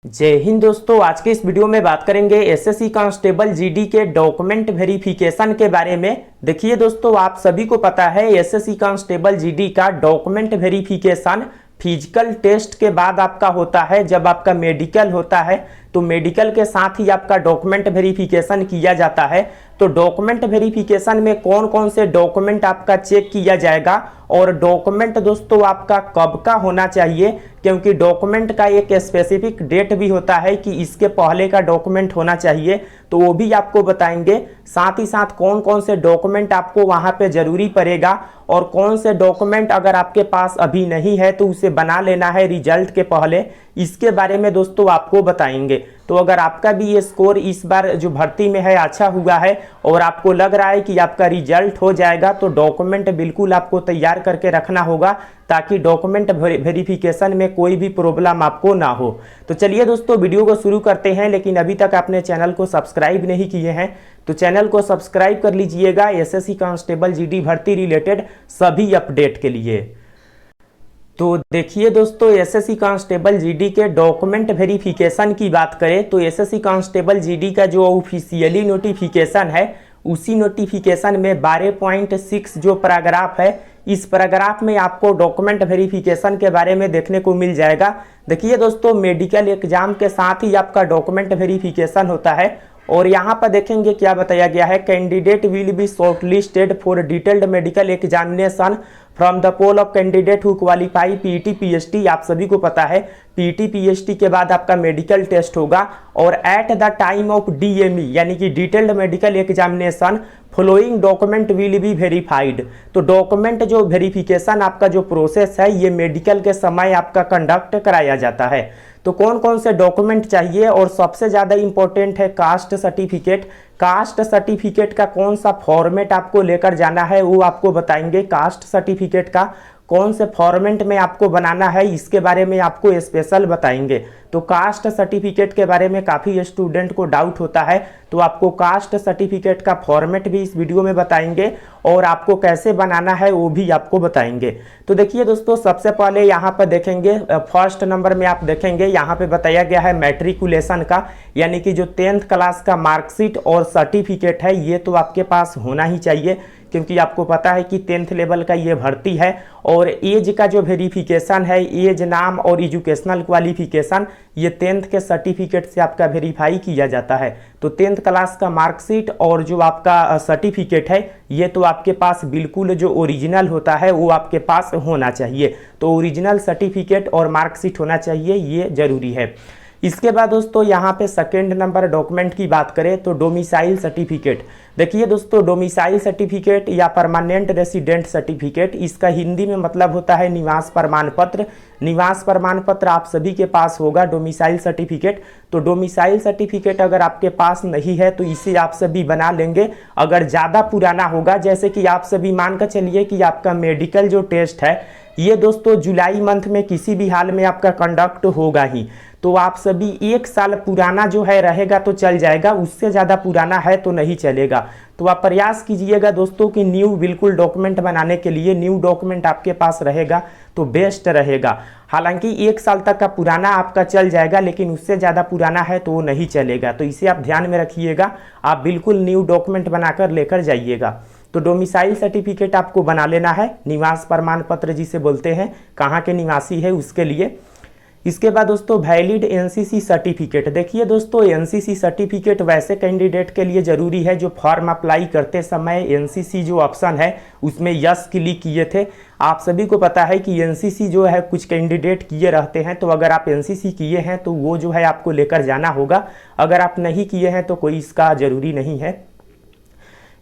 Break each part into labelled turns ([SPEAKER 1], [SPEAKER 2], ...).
[SPEAKER 1] जय हिंद दोस्तों, आज के इस वीडियो में बात करेंगे एसएससी कांस्टेबल जीडी के डॉक्यूमेंट वेरिफिकेशन के बारे में। देखिए दोस्तों, आप सभी को पता है एसएससी कांस्टेबल जीडी का डॉक्यूमेंट वेरिफिकेशन फिजिकल टेस्ट के बाद आपका होता है। जब आपका मेडिकल होता है तो मेडिकल के साथ ही आपका डॉक्यूमेंट वेरिफिकेशन किया जाता है। तो डॉक्यूमेंट वेरिफिकेशन में कौन कौन से डॉक्यूमेंट आपका चेक किया जाएगा और डॉक्यूमेंट दोस्तों आपका कब का होना चाहिए, क्योंकि डॉक्यूमेंट का एक स्पेसिफिक डेट भी होता है कि इसके पहले का डॉक्यूमेंट होना चाहिए, तो वो भी आपको बताएंगे। साथ ही साथ कौन कौन से डॉक्यूमेंट आपको वहां पे जरूरी पड़ेगा और कौन से डॉक्यूमेंट अगर आपके पास अभी नहीं है तो उसे बना लेना है रिजल्ट के पहले, इसके बारे में दोस्तों आपको बताएंगे। तो अगर आपका भी ये स्कोर इस बार जो भर्ती में है अच्छा हुआ है और आपको लग रहा है कि आपका रिजल्ट हो जाएगा, तो डॉक्यूमेंट बिल्कुल आपको तैयार करके रखना होगा ताकि डॉक्यूमेंट वेरिफिकेशन में कोई भी प्रॉब्लम आपको ना हो। तो चलिए दोस्तों, वीडियो को शुरू करते हैं। लेकिन अभी तक आपने चैनल को सब्सक्राइब नहीं किए हैं तो चैनल को सब्सक्राइब कर लीजिएगा एसएससी कांस्टेबल जीडी भर्ती रिलेटेड सभी अपडेट के लिए। तो देखिए दोस्तों, एसएससी कांस्टेबल जीडी के डॉक्यूमेंट वेरिफिकेशन की बात करें तो एसएससी कांस्टेबल जीडी का जो ऑफिशियली नोटिफिकेशन है उसी नोटिफिकेशन में 12.6 जो पैराग्राफ है, इस पैराग्राफ में आपको डॉक्यूमेंट वेरिफिकेशन के बारे में देखने को मिल जाएगा। देखिए दोस्तों, मेडिकल एग्जाम के साथ ही आपका डॉक्यूमेंट वेरिफिकेशन होता है और यहाँ पर देखेंगे क्या बताया गया है। Candidate will be shortlisted for detailed medical examination from the pool of candidate who qualify PT PHT. आप सभी को पता है पीटी पीएचटी के बाद आपका मेडिकल टेस्ट होगा और at the time of DME यानी कि detailed medical examination following document will be verified. तो डॉक्यूमेंट जो वेरिफिकेशन आपका जो प्रोसेस है ये मेडिकल के समय आपका कंडक्ट कराया जाता है। तो कौन कौन से डॉक्यूमेंट चाहिए और सबसे ज़्यादा इंपॉर्टेंट है कास्ट सर्टिफिकेट। कास्ट सर्टिफिकेट का कौन सा फॉर्मेट आपको लेकर जाना है वो आपको बताएंगे। कास्ट सर्टिफिकेट का कौन से फॉर्मेट में आपको बनाना है इसके बारे में आपको स्पेशल बताएंगे। तो कास्ट सर्टिफिकेट के बारे में काफ़ी स्टूडेंट को डाउट होता है, तो आपको कास्ट सर्टिफिकेट का फॉर्मेट भी इस वीडियो में बताएंगे और आपको कैसे बनाना है वो भी आपको बताएंगे। तो देखिए दोस्तों, सबसे पहले यहाँ पर देखेंगे फर्स्ट नंबर में आप देखेंगे यहाँ पे बताया गया है मैट्रिकुलेशन का, यानी कि जो 10th क्लास का मार्कशीट और सर्टिफिकेट है ये तो आपके पास होना ही चाहिए, क्योंकि आपको पता है कि 10th लेवल का ये भर्ती है। और एज का जो वेरिफिकेशन है, एज, नाम और एजुकेशनल क्वालिफिकेशन, ये 10th के सर्टिफिकेट से आपका वेरीफाई किया जाता है। तो 10th क्लास का मार्कशीट और जो आपका सर्टिफिकेट है ये तो आपके पास बिल्कुल जो ओरिजिनल होता है वो आपके पास होना चाहिए। तो ओरिजिनल सर्टिफिकेट और मार्कशीट होना चाहिए, ये जरूरी है। इसके बाद दोस्तों यहाँ पे सेकेंड नंबर डॉक्यूमेंट की बात करें तो डोमिसाइल सर्टिफिकेट। देखिए दोस्तों, डोमिसाइल सर्टिफिकेट या परमानेंट रेसिडेंट सर्टिफिकेट, इसका हिंदी में मतलब होता है निवास प्रमाण पत्र। निवास प्रमाण पत्र आप सभी के पास होगा डोमिसाइल सर्टिफिकेट। तो डोमिसाइल सर्टिफिकेट अगर आपके पास नहीं है तो इसे आप सभी बना लेंगे। अगर ज़्यादा पुराना होगा, जैसे कि आप सभी मान कर चलिए कि आपका मेडिकल जो टेस्ट है ये दोस्तों जुलाई मंथ में किसी भी हाल में आपका कंडक्ट होगा ही, तो आप सभी 1 साल पुराना जो है रहेगा तो चल जाएगा, उससे ज़्यादा पुराना है तो नहीं चलेगा। तो आप प्रयास कीजिएगा दोस्तों कि न्यू बिल्कुल डॉक्यूमेंट बनाने के लिए न्यू डॉक्यूमेंट आपके पास रहेगा तो बेस्ट रहेगा। हालांकि 1 साल तक का पुराना आपका चल जाएगा, लेकिन उससे ज़्यादा पुराना है तो वो नहीं चलेगा। तो इसे आप ध्यान में रखिएगा, आप बिल्कुल न्यू डॉक्यूमेंट बनाकर लेकर जाइएगा। तो डोमिसाइल सर्टिफिकेट आपको बना लेना है, निवास प्रमाण पत्र जिसे बोलते हैं, कहाँ के निवासी है उसके लिए। इसके बाद दोस्तों वैलिड एनसीसी सर्टिफिकेट। देखिए दोस्तों, एनसीसी सर्टिफिकेट वैसे कैंडिडेट के लिए ज़रूरी है जो फॉर्म अप्लाई करते समय एनसीसी जो ऑप्शन है उसमें यस क्लिक किए थे। आप सभी को पता है कि एनसीसी जो है कुछ कैंडिडेट किए रहते हैं, तो अगर आप एनसीसी किए हैं तो वो जो है आपको लेकर जाना होगा। अगर आप नहीं किए हैं तो कोई इसका ज़रूरी नहीं है।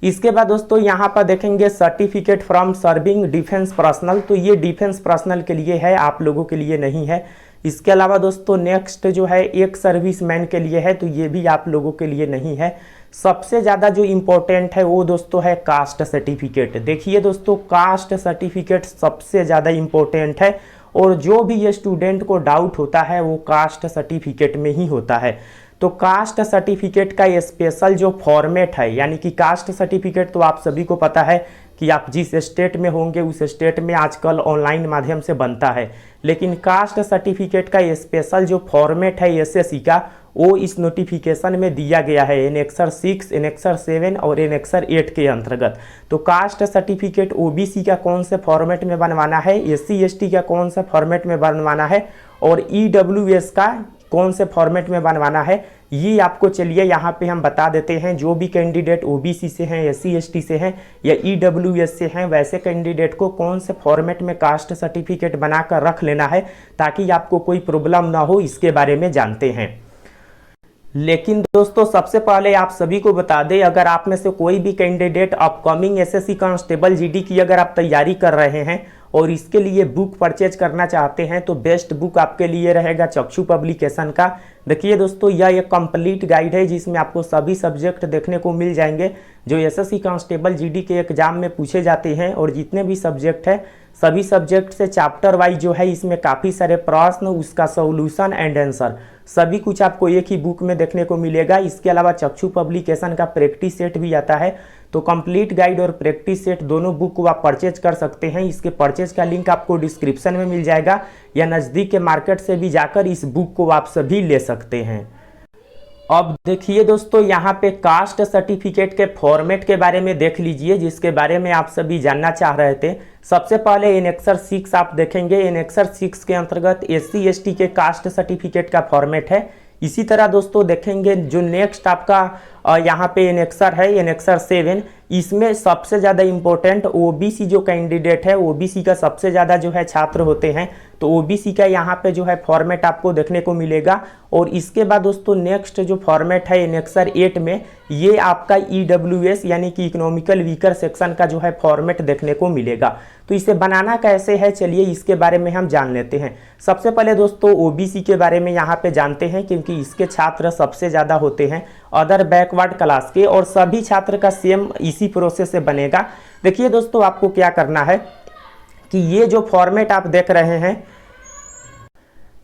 [SPEAKER 1] इसके बाद दोस्तों यहाँ पर देखेंगे certificate from serving defence personnel. तो ये डिफेंस पर्सनल के लिए है, आप लोगों के लिए नहीं है। इसके अलावा दोस्तों नेक्स्ट जो है एक सर्विसमैन के लिए है, तो ये भी आप लोगों के लिए नहीं है। सबसे ज़्यादा जो इम्पोर्टेंट है वो दोस्तों है कास्ट सर्टिफिकेट। देखिए दोस्तों, कास्ट सर्टिफिकेट सबसे ज़्यादा इम्पोर्टेंट है और जो भी ये स्टूडेंट को डाउट होता है वो कास्ट सर्टिफिकेट में ही होता है। तो कास्ट सर्टिफिकेट का स्पेशल जो फॉर्मेट है, यानी कि कास्ट सर्टिफिकेट तो आप सभी को पता है कि आप जिस स्टेट में होंगे उस स्टेट में आजकल ऑनलाइन माध्यम से बनता है। लेकिन कास्ट सर्टिफिकेट का स्पेशल जो फॉर्मेट है एसएससी का, वो इस नोटिफिकेशन में दिया गया है एनेक्सर 6, एनेक्सर 7 और एनेक्सर 8 के अंतर्गत। तो कास्ट सर्टिफिकेट ओबीसी का कौन से फॉर्मेट में बनवाना है, एससी एसटी का कौन सा फॉर्मेट में बनवाना है और ईडब्ल्यूएस का कौन से फॉर्मेट में बनवाना है, ये आपको चलिए यहाँ पे हम बता देते हैं। जो भी कैंडिडेट ओबीसी से हैं, एससी एसटी से हैं या ईडब्ल्यूएस से हैं, वैसे कैंडिडेट को कौन से फॉर्मेट में कास्ट सर्टिफिकेट बनाकर रख लेना है ताकि आपको कोई प्रॉब्लम ना हो, इसके बारे में जानते हैं। लेकिन दोस्तों सबसे पहले आप सभी को बता दें, अगर आप में से कोई भी candidate upcoming SSC constable GD की अगर आप तैयारी कर रहे हैं और इसके लिए बुक परचेज करना चाहते हैं, तो बेस्ट बुक आपके लिए रहेगा चक्षु पब्लिकेशन का। देखिए दोस्तों, यह एक कंप्लीट गाइड है जिसमें आपको सभी सब्जेक्ट देखने को मिल जाएंगे जो एसएससी कांस्टेबल जीडी के एग्जाम में पूछे जाते हैं। और जितने भी सब्जेक्ट है सभी सब्जेक्ट से चैप्टर वाइज जो है इसमें काफ़ी सारे प्रश्न, उसका सोल्यूशन एंड आंसर सभी कुछ आपको एक ही बुक में देखने को मिलेगा। इसके अलावा चक्षु पब्लिकेशन का प्रैक्टिस सेट भी आता है। तो कंप्लीट गाइड और प्रैक्टिस सेट दोनों बुक को आप परचेज कर सकते हैं। इसके परचेज का लिंक आपको डिस्क्रिप्शन में मिल जाएगा या नज़दीक के मार्केट से भी जाकर इस बुक को आप सभी ले सकते हैं। अब देखिए दोस्तों, यहाँ पे कास्ट सर्टिफिकेट के फॉर्मेट के बारे में देख लीजिए, जिसके बारे में आप सभी जानना चाह रहे थे। सबसे पहले एनेक्सर 6 आप देखेंगे। एनेक्सर 6 के अंतर्गत एससी एसटी के कास्ट सर्टिफिकेट का फॉर्मेट है। इसी तरह दोस्तों देखेंगे जो नेक्स्ट आपका यहाँ पे एनेक्सर है, एनेक्सर 7, इसमें सबसे ज़्यादा इम्पोर्टेंट ओबीसी जो कैंडिडेट है, ओबीसी का सबसे ज़्यादा जो है छात्र होते हैं, तो ओबीसी का यहाँ पे जो है फॉर्मेट आपको देखने को मिलेगा। और इसके बाद दोस्तों नेक्स्ट जो फॉर्मेट है एनेक्सर 8 में, ये आपका ईडब्ल्यूएस यानी कि इकोनॉमिकल वीकर सेक्शन का जो है फॉर्मेट देखने को मिलेगा। तो इसे बनाना कैसे है, चलिए इसके बारे में हम जान लेते हैं। सबसे पहले दोस्तों ओबीसी के बारे में यहाँ पे जानते हैं, क्योंकि इसके छात्र सबसे ज़्यादा होते हैं अदर बैकवर्ड क्लास के, और सभी छात्र का सेम इसी प्रोसेस से बनेगा। देखिए दोस्तों, आपको क्या करना है कि ये जो फॉर्मेट आप देख रहे हैं,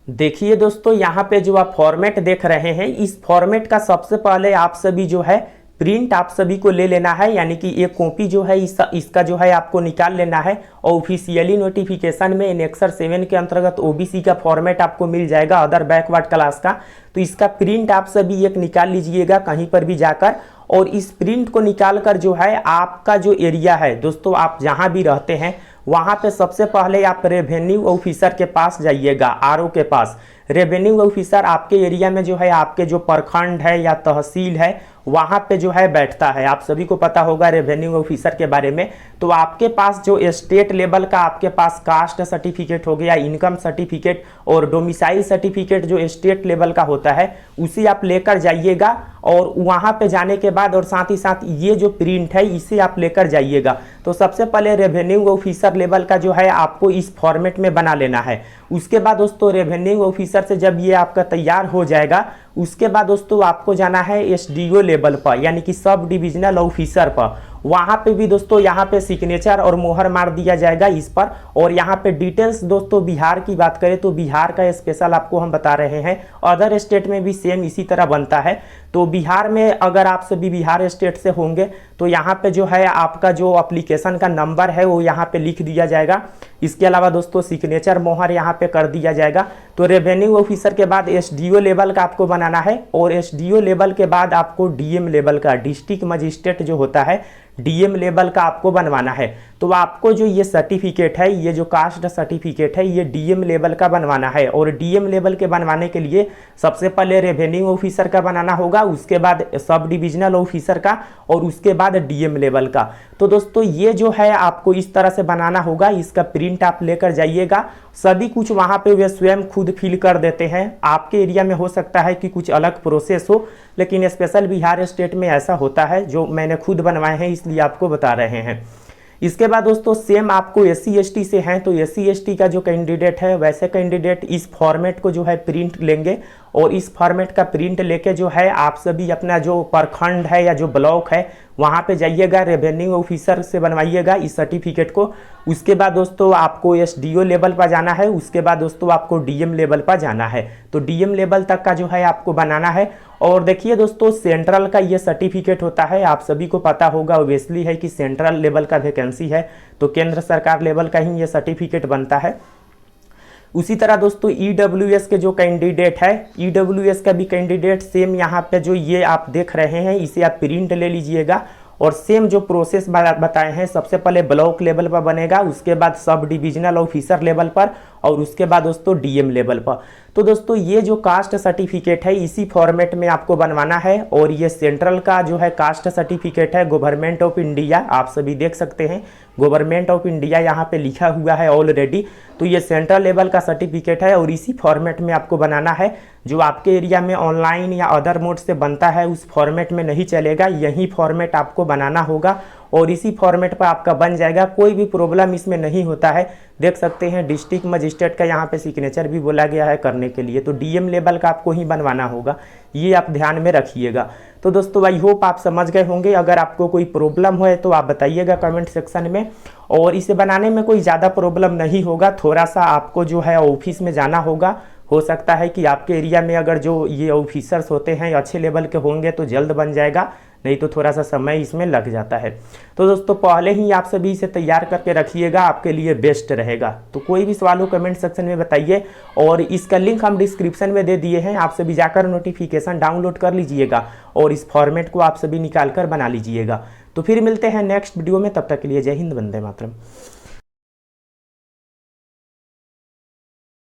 [SPEAKER 1] देखिए दोस्तों यहाँ पे जो आप फॉर्मेट देख रहे हैं, इस फॉर्मेट का सबसे पहले आप सभी जो है प्रिंट आप सभी को ले लेना है, यानी कि एक कॉपी जो है इसका जो है आपको निकाल लेना है। और ऑफिशियली नोटिफिकेशन में एनेक्सर 7 के अंतर्गत ओबीसी का फॉर्मेट आपको मिल जाएगा अदर बैकवर्ड क्लास का। तो इसका प्रिंट आप सभी एक निकाल लीजिएगा कहीं पर भी जाकर, और इस प्रिंट को निकाल कर जो है आपका जो एरिया है दोस्तों, आप जहाँ भी रहते हैं वहाँ पे सबसे पहले आप रेवेन्यू ऑफिसर के पास जाइएगा, आरओ के पास। रेवेन्यू ऑफिसर आपके एरिया में जो है, आपके जो प्रखंड है या तहसील है वहाँ पे जो है बैठता है। आप सभी को पता होगा रेवेन्यू ऑफिसर के बारे में। तो आपके पास जो स्टेट लेवल का आपके पास कास्ट सर्टिफिकेट हो गया, इनकम सर्टिफिकेट और डोमिसाइल सर्टिफिकेट जो स्टेट लेवल का होता है, उसे आप लेकर जाइएगा। और वहाँ पे जाने के बाद और साथ ही साथ ये जो प्रिंट है इसे आप लेकर जाइएगा। तो सबसे पहले रेवेन्यू ऑफिसर लेवल का जो है आपको इस फॉर्मेट में बना लेना है। उसके बाद दोस्तों रेवेन्यू ऑफिसर से जब ये आपका तैयार हो जाएगा, उसके बाद दोस्तों आपको जाना है एसडीओ लेवल पर, यानी कि सब डिविजनल ऑफिसर पर। वहाँ पे भी दोस्तों यहाँ पे सिग्नेचर और मोहर मार दिया जाएगा इस पर। और यहाँ पे डिटेल्स दोस्तों बिहार की बात करें तो बिहार का स्पेशल आपको हम बता रहे हैं, अदर स्टेट में भी सेम इसी तरह बनता है। तो बिहार में अगर आप सभी बिहार स्टेट से होंगे तो यहाँ पे जो है आपका जो एप्लीकेशन का नंबर है वो यहाँ पे लिख दिया जाएगा। इसके अलावा दोस्तों सिग्नेचर मोहर यहाँ पे कर दिया जाएगा। तो रेवेन्यू ऑफिसर के बाद एसडीओ लेवल का आपको बनाना है, और एसडीओ लेवल के बाद आपको डीएम लेवल का, डिस्ट्रिक्ट मजिस्ट्रेट जो होता है, डीएम लेवल का आपको बनवाना है। तो आपको जो ये सर्टिफिकेट है, ये जो कास्ट सर्टिफिकेट है, ये डीएम लेवल का बनवाना है। और डीएम लेवल के बनवाने के लिए सबसे पहले रेवेन्यू ऑफिसर का बनाना होगा, उसके बाद सब डिविजनल ऑफिसर का, और उसके बाद डीएम लेवल का। तो दोस्तों ये जो है आपको इस तरह से बनाना होगा। इसका प्रिंट आप लेकर जाइएगा। सभी कुछ वहाँ पे वे स्वयं खुद फिल कर देते हैं। आपके एरिया में हो सकता है कि कुछ अलग प्रोसेस हो, लेकिन स्पेशल बिहार स्टेट में ऐसा होता है, जो मैंने खुद बनवाए हैं इसलिए आपको बता रहे हैं। इसके बाद दोस्तों सेम आपको एससी एसटी से हैं, तो एससी एसटी का जो कैंडिडेट है, वैसे कैंडिडेट इस फॉर्मेट को जो है प्रिंट लेंगे और इस फॉर्मेट का प्रिंट लेके जो है आप सभी अपना जो प्रखंड है या जो ब्लॉक है वहाँ पे जाइएगा, रेवेन्यू ऑफिसर से बनवाइएगा इस सर्टिफिकेट को। उसके बाद दोस्तों आपको एसडीओ लेवल पर जाना है, उसके बाद दोस्तों आपको डीएम लेवल पर जाना है। तो डीएम लेवल तक का जो है आपको बनाना है। और देखिए दोस्तों सेंट्रल का ये सर्टिफिकेट होता है, आप सभी को पता होगा ऑब्वियसली है कि सेंट्रल लेवल का वैकेंसी है तो केंद्र सरकार लेवल का ही ये सर्टिफिकेट बनता है। उसी तरह दोस्तों ईडब्ल्यूएस के जो कैंडिडेट है, ईडब्ल्यूएस का भी कैंडिडेट सेम यहाँ पे जो ये आप देख रहे हैं इसे आप प्रिंट ले लीजिएगा। और सेम जो प्रोसेस बताए हैं, सबसे पहले ब्लॉक लेवल पर बनेगा, उसके बाद सब डिविजनल ऑफिसर लेवल पर, और उसके बाद दोस्तों डीएम लेवल पर। तो दोस्तों ये जो कास्ट सर्टिफिकेट है इसी फॉर्मेट में आपको बनवाना है। और ये सेंट्रल का जो है कास्ट सर्टिफिकेट है गवर्नमेंट ऑफ इंडिया, आप सभी देख सकते हैं गवर्नमेंट ऑफ इंडिया यहाँ पे लिखा हुआ है ऑलरेडी। तो ये सेंट्रल लेवल का सर्टिफिकेट है और इसी फॉर्मेट में आपको बनाना है। जो आपके एरिया में ऑनलाइन या अदर मोड से बनता है उस फॉर्मेट में नहीं चलेगा, यही फॉर्मेट आपको बनाना होगा और इसी फॉर्मेट पर आपका बन जाएगा। कोई भी प्रॉब्लम इसमें नहीं होता है। देख सकते हैं डिस्ट्रिक्ट मजिस्ट्रेट का यहाँ पे सिग्नेचर भी बोला गया है करने के लिए, तो डीएम लेवल का आपको ही बनवाना होगा, ये आप ध्यान में रखिएगा। तो दोस्तों आई होप आप समझ गए होंगे। अगर आपको कोई प्रॉब्लम हो तो आप बताइएगा कमेंट सेक्शन में। और इसे बनाने में कोई ज़्यादा प्रॉब्लम नहीं होगा, थोड़ा सा आपको जो है ऑफिस में जाना होगा। हो सकता है कि आपके एरिया में अगर जो ये ऑफिसर्स होते हैं अच्छे लेवल के होंगे तो जल्द बन जाएगा, नहीं तो थोड़ा सा समय इसमें लग जाता है। तो दोस्तों पहले ही आप सभी इसे तैयार करके रखिएगा, आपके लिए बेस्ट रहेगा। तो कोई भी सवाल हो कमेंट सेक्शन में बताइए और इसका लिंक हम डिस्क्रिप्शन में दे दिए हैं, आप सभी जाकर नोटिफिकेशन डाउनलोड कर लीजिएगा और इस फॉर्मेट को आप सभी निकाल कर बना लीजिएगा। तो फिर मिलते हैं नेक्स्ट वीडियो में, तब तक के लिए जय हिंद, वंदे मातरम।